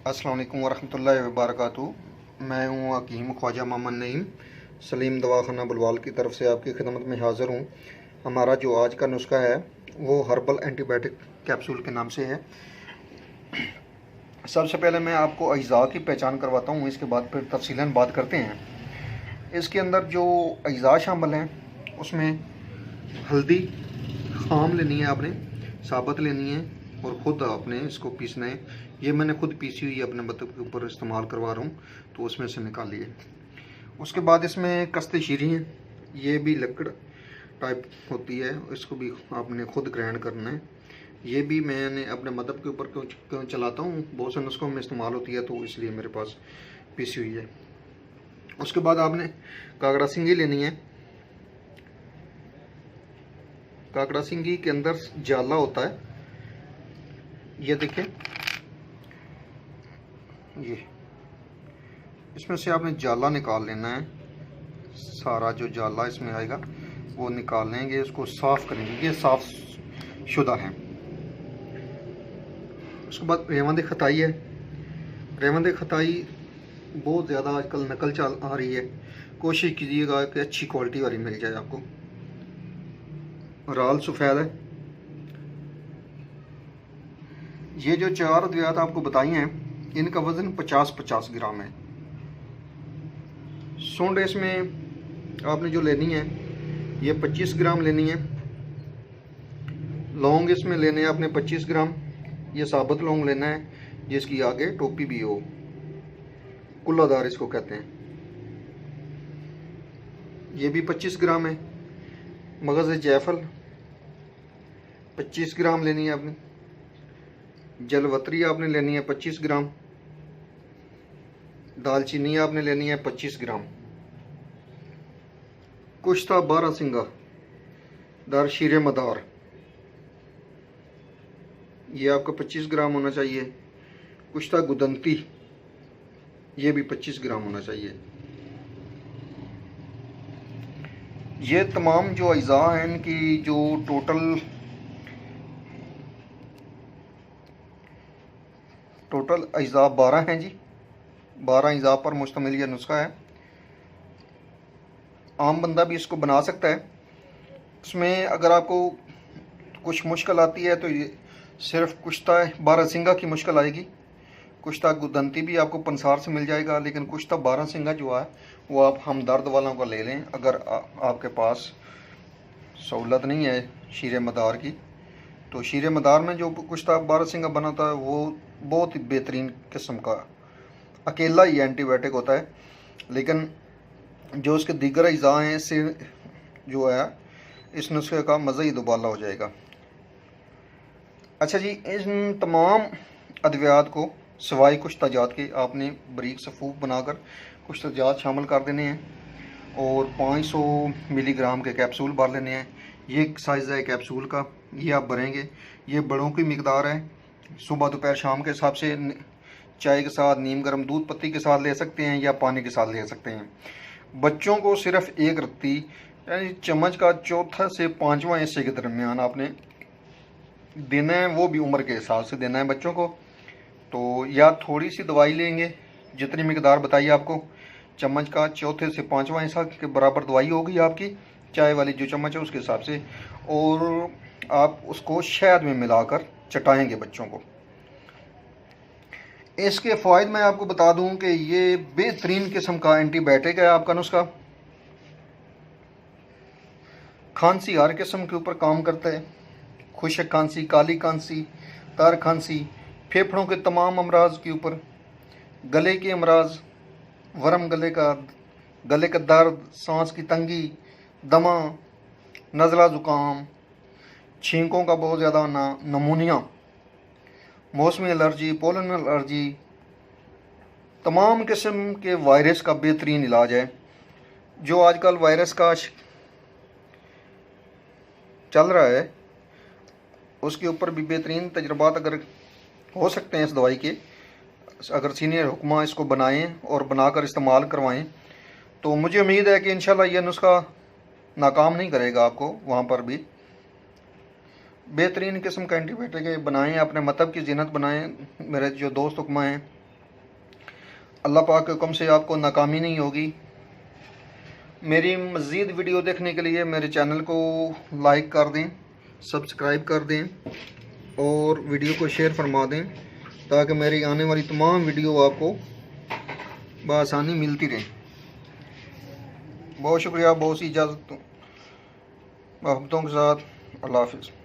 अस्सलाम वालेकुम वरहमतुल्लाहि वबरकातुहू। मैं हूँ हकीम ख्वाजा मोहम्मद नईम सलीम दवाखाना बुलवाल की तरफ से आपकी खिदमत में हाज़िर हूँ। हमारा जो आज का नुस्खा है वो हर्बल एंटीबायोटिक कैप्सूल के नाम से है। सबसे पहले मैं आपको अज्जा की पहचान करवाता हूँ, इसके बाद फिर तफसीलन बात करते हैं। इसके अंदर जो अज्जा शामिल हैं उसमें हल्दी खाम लेनी है, आपने साबुत लेनी है और ख़ुद आपने इसको पीसना है। ये मैंने खुद पीसी हुई अपने बतख के ऊपर इस्तेमाल करवा रहा हूँ, तो उसमें से निकालिए। उसके बाद इसमें कस्ते शीरी हैं, ये भी लकड़ टाइप होती है, इसको भी आपने खुद ग्राइंड करना है। ये भी मैंने अपने मदब के ऊपर क्यों चलाता हूँ, बहुत से नुस्खों में इस्तेमाल होती है, तो इसलिए मेरे पास पीसी हुई है। उसके बाद आपने काकड़ा सिंगी लेनी है। काकड़ा सिंगी के अंदर जाला होता है, ये देखिए, ये इसमें से आपने जाला निकाल लेना है। सारा जो जाला इसमें आएगा वो निकाल लेंगे, इसको साफ़ करेंगे, ये साफ़ शुदा है। उसके बाद रेवंद खताई है। रेवंद खताई बहुत ज़्यादा आजकल नकल चल आ रही है, कोशिश कीजिएगा कि अच्छी क्वालिटी वाली मिल जाए आपको। राल सफ़ेद है। ये जो चार अद्वियात आपको बताई हैं इनका वज़न 50-50 ग्राम है। सूंड इसमें आपने जो लेनी है ये 25 ग्राम लेनी है। लौंग इसमें लेने हैं आपने 25 ग्राम, ये साबुत लौंग लेना है जिसकी आगे टोपी भी हो, कुल्लादार इसको कहते हैं। ये भी 25 ग्राम है। मगज़ जायफल 25 ग्राम लेनी है आपने। जलवतरी आपने लेनी है 25 ग्राम। दालचीनी आपने लेनी है 25 ग्राम। कुश्ता बारहसिंगा दार शीरे मदार, ये आपका 25 ग्राम होना चाहिए। कुश्ता गुदंती, ये भी 25 ग्राम होना चाहिए। ये तमाम जो अज्जा हैं इनकी जो टोटल अज्जा 12 हैं जी। 12 अज्जा पर मुश्तमिल यह नुस्खा है। आम बंदा भी इसको बना सकता है। इसमें अगर आपको कुछ मुश्किल आती है तो ये सिर्फ कुश्ता बारहसिंगा की मुश्किल आएगी। कुश्ता गुदंती भी आपको पंसार से मिल जाएगा, लेकिन कुश्ता बारहसिंगा जो है वो आप हमदर्द वालों का ले लें। अगर आपके पास सहूलत नहीं है शीरे मदार की, तो शीरे मदार में जो कुश्ता बारहसिंगा बनाता है वो बहुत ही बेहतरीन किस्म का अकेला ही एंटीबायोटिक होता है, लेकिन जो उसके दीगर अज्जा हैं इससे जो है इस नुस्खे का मज़ा ही दुबाला हो जाएगा। अच्छा जी, इन तमाम अद्वियात को सवाई कुछ तजात के आपने बारीक सफ़ूफ बनाकर कुछ तजात शामिल कर देने हैं और 500 मिलीग्राम के कैप्सूल भर लेने हैं। ये साइज़ है कैप्सूल का, ये आप भरेंगे। ये बड़ों की मिकदार है, सुबह दोपहर शाम के हिसाब से चाय के साथ, नीम गर्म दूध पत्ती के साथ ले सकते हैं या पानी के साथ ले सकते हैं। बच्चों को सिर्फ एक रत्ती यानी चम्मच का चौथा से पाँचवां हिस्से के दरमियान आपने देना है, वो भी उम्र के हिसाब से देना है बच्चों को। तो या थोड़ी सी दवाई लेंगे, जितनी मिकदार बताइए आपको, चम्मच का चौथे से पाँचवां हिस्सा के बराबर दवाई होगी आपकी, चाय वाली जो चम्मच है उसके हिसाब से, और आप उसको शहद में मिलाकर चटाएंगे बच्चों को। इसके फ़ायदे मैं आपको बता दूं कि ये बेहतरीन किस्म का एंटीबायोटिक है आपका नुस्खा। खांसी हर किस्म के ऊपर काम करता है, खुशक खांसी, काली खांसी, तार खांसी, फेफड़ों के तमाम अमराज के ऊपर, गले के अमराज, वरम गले का दर्द, सांस की तंगी, दमा, नज़ला ज़ुकाम, छींकों का बहुत ज़्यादा होना, नमूनिया, मौसमी एलर्जी, पोलन एलर्जी, तमाम किस्म के वायरस का बेहतरीन इलाज है। जो आजकल वायरस का चल रहा है उसके ऊपर भी बेहतरीन तजर्बात अगर हो सकते हैं इस दवाई के, अगर सीनियर हुक्मा इसको बनाएं और बनाकर इस्तेमाल करवाएं, तो मुझे उम्मीद है कि इंशाल्लाह यह नुस्खा नाकाम नहीं करेगा आपको। वहाँ पर भी बेहतरीन किस्म का एंटीबायोटिक है, बनाएं, अपने मतलब की जिन्नत बनाएं। मेरे जो दोस्त हुक्मा हैं अल्लाह पाक के हुक्म से आपको नाकामी नहीं होगी। मेरी मज़ीद वीडियो देखने के लिए मेरे चैनल को लाइक कर दें, सब्सक्राइब कर दें और वीडियो को शेयर फरमा दें ताकि मेरी आने वाली तमाम वीडियो आपको बआसानी मिलती रहे। बहुत शुक्रिया, बहुत सी इजाज़त मोहब्बतों के साथ। अल्लाह हाफ़िज़।